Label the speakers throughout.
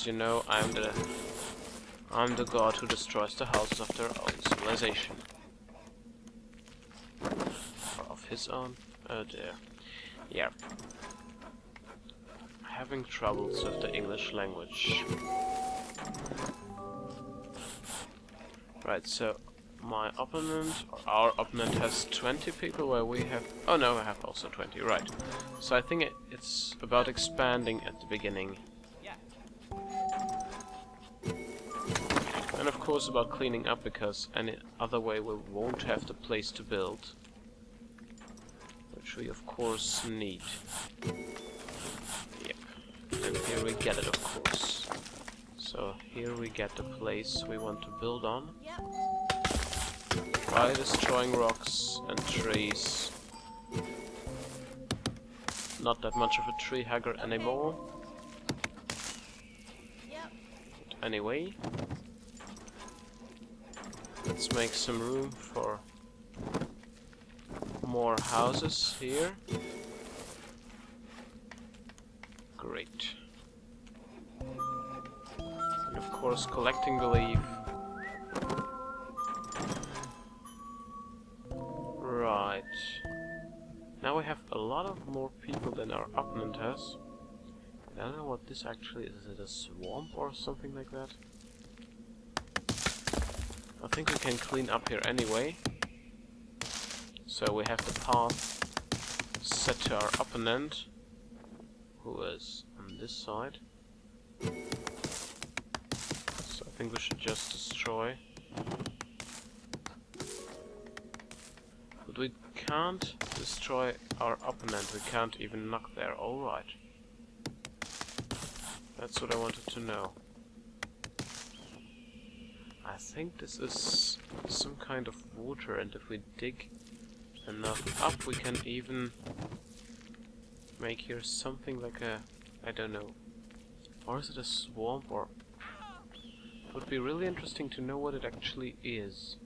Speaker 1: you know, I'm the god who destroys the houses of their own civilization. Or of his own? Oh dear. Yeah. Having troubles with the English language. Right, so my opponent, or our opponent, has 20 people where we have... Oh no, I have also 20, right. So I think it's about expanding at the beginning. And of course about cleaning up, because any other way we won't have the place to build. Which we of course need. Yep. And here we get it, of course. So here we get the place we want to build on. By destroying rocks and trees. Not that much of a tree hugger anymore. But anyway. Let's make some room for more houses here. Great. And of course collecting the leaf. Right. Now we have a lot of more people than our opponent has. I don't know what this actually is. Is it a swamp or something like that? I think we can clean up here anyway. So we have the path set to our opponent, who is on this side. So I think we should just destroy. But we can't destroy our opponent, we can't even knock there. Alright. That's what I wanted to know. I think this is some kind of water, and if we dig enough up we can even make here something like a... I don't know. Or is it a swamp? Or... It would be really interesting to know what it actually is.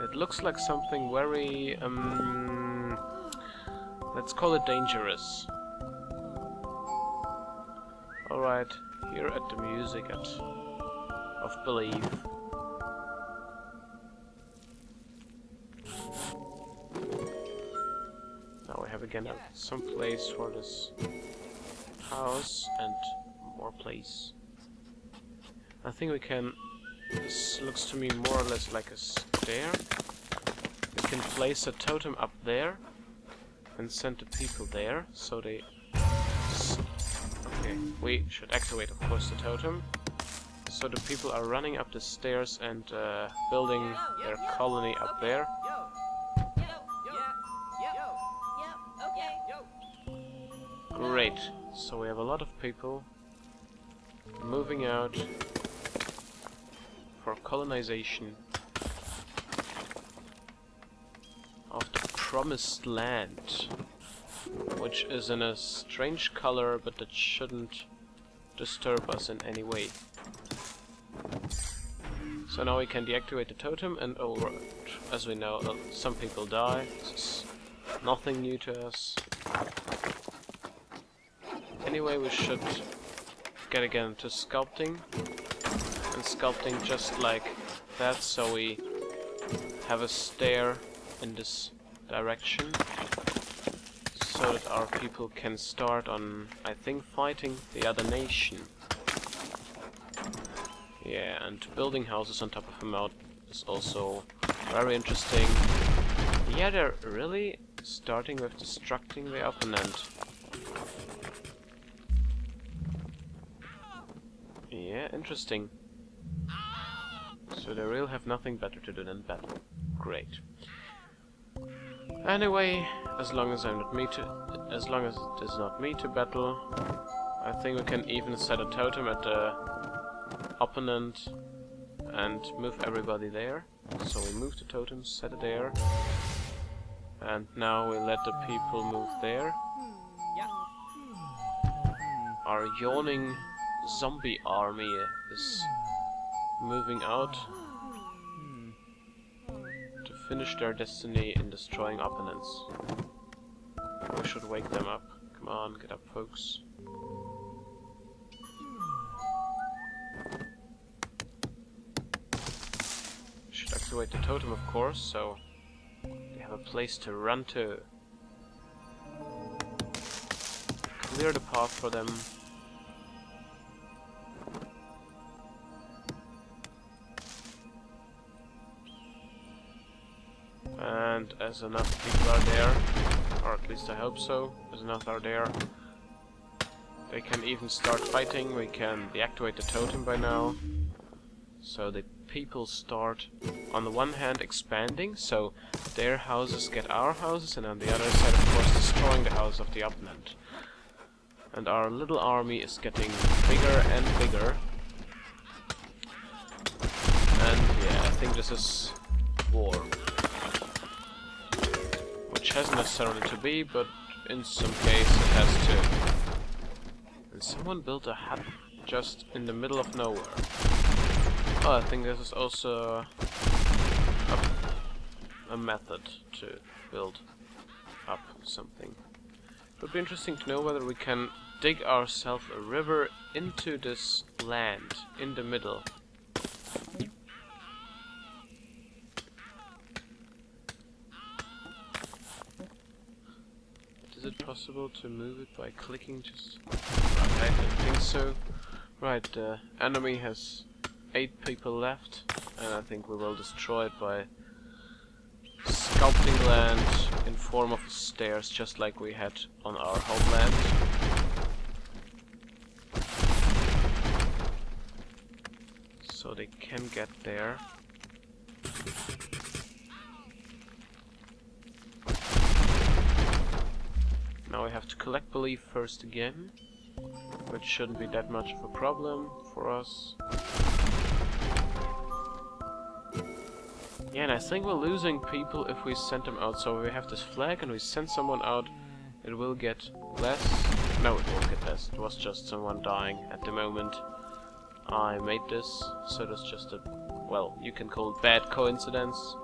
Speaker 1: It looks like something very... let's call it dangerous. Alright, here at the music of belief. Now we have again some place for this house and more place. I think we can... This looks to me more or less like a stair. We can place a totem up there and send the people there, so they... Okay, we should activate, of course, the totem. So the people are running up the stairs and building their colony up there. Great. So we have a lot of people moving out for colonization of the promised land, which is in a strange color, but that shouldn't disturb us in any way. So now we can deactivate the totem, and as we know, some people die. This is nothing new to us. Anyway, we should get again to sculpting, and sculpting just like that, so we have a stair in this direction, so that our people can start on, I think, fighting the other nation. Yeah, and building houses on top of a mountain is also very interesting. Yeah, they're really starting with destructing the opponent. Yeah, interesting. So they really have nothing better to do than battle. Great. Anyway, as long as it is not me to battle, I think we can even set a totem at the opponent and move everybody there. So we move the totem, set it there, and now we let the people move there. Our yawning zombie army is moving out to finish their destiny in destroying opponents. We should wake them up. Come on, get up, folks. activate the totem, of course, so they have a place to run to. Clear the path for them. And as enough people are there, or at least I hope so, as enough are there, they can even start fighting. We can deactivate the totem by now. So the people start, on the one hand, expanding, so their houses get our houses, and on the other side, of course, destroying the house of the opponent. And our little army is getting bigger and bigger. And yeah, I think this is war. Which hasn't necessarily to be, but in some case it has to. And someone built a hut just in the middle of nowhere. Oh, I think this is also a method to build up something. It would be interesting to know whether we can dig ourselves a river into this land in the middle. Is it possible to move it by clicking just... Right, I don't think so. Right, the enemy has 8 people left, and I think we will destroy it by sculpting land in form of stairs, just like we had on our homeland. So they can get there. Now we have to collect belief first again, which shouldn't be that much of a problem for us. Yeah, and I think we're losing people if we send them out. So we have this flag and we send someone out, it will get less. No, it won't get less. It was just someone dying at the moment I made this. So that's just a, well, you can call it bad coincidence.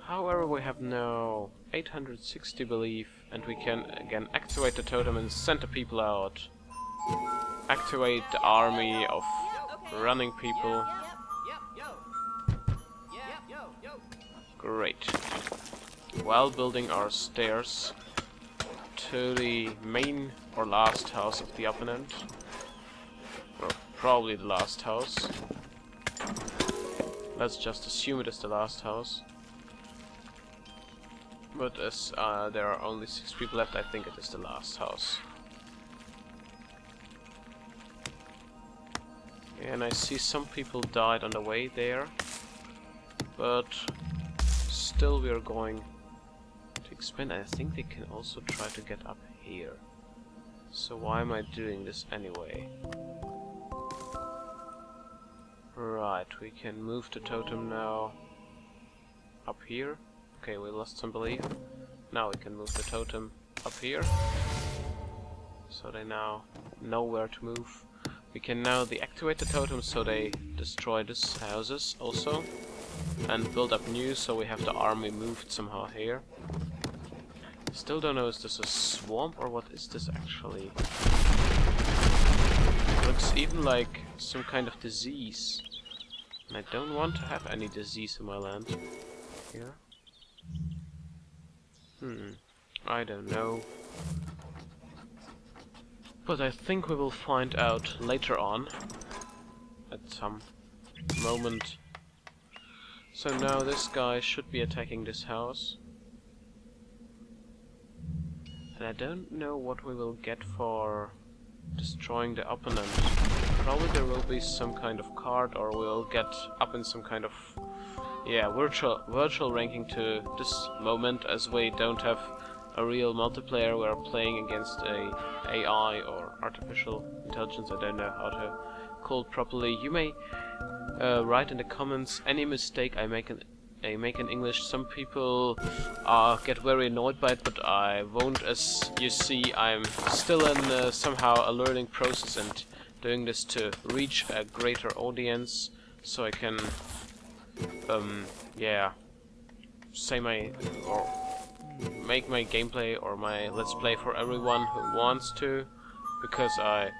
Speaker 1: However, we have now 860 belief, and we can again activate the totem and send the people out. Activate the army of running people. Great. While building our stairs to the main or last house of the opponent. Or probably the last house. Let's just assume it is the last house. But as there are only 6 people left, I think it is the last house. And I see some people died on the way there. But still we are going to expand. I think they can also try to get up here. So why am I doing this anyway? Right, we can move the totem now up here. Okay, we lost some belief. Now we can move the totem up here. So they now know where to move. We can now deactivate the totem so they destroy these houses also. And build up new, so we have the army moved somehow here. Still don't know, is this a swamp or what is this actually? Looks even like some kind of disease. And I don't want to have any disease in my land. Here. I don't know. But I think we will find out later on. At some moment. So now this guy should be attacking this house. And I don't know what we will get for destroying the opponent. Probably there will be some kind of card, or we'll get up in some kind of virtual ranking to this moment, as we don't have a real multiplayer. We're playing against a AI or artificial intelligence. I don't know how to call it properly. You may write in the comments any mistake I make in English. Some people get very annoyed by it, but I won't. As you see, I'm still in somehow a learning process and doing this to reach a greater audience, so I can say my or make my gameplay or my let's play for everyone who wants to, because I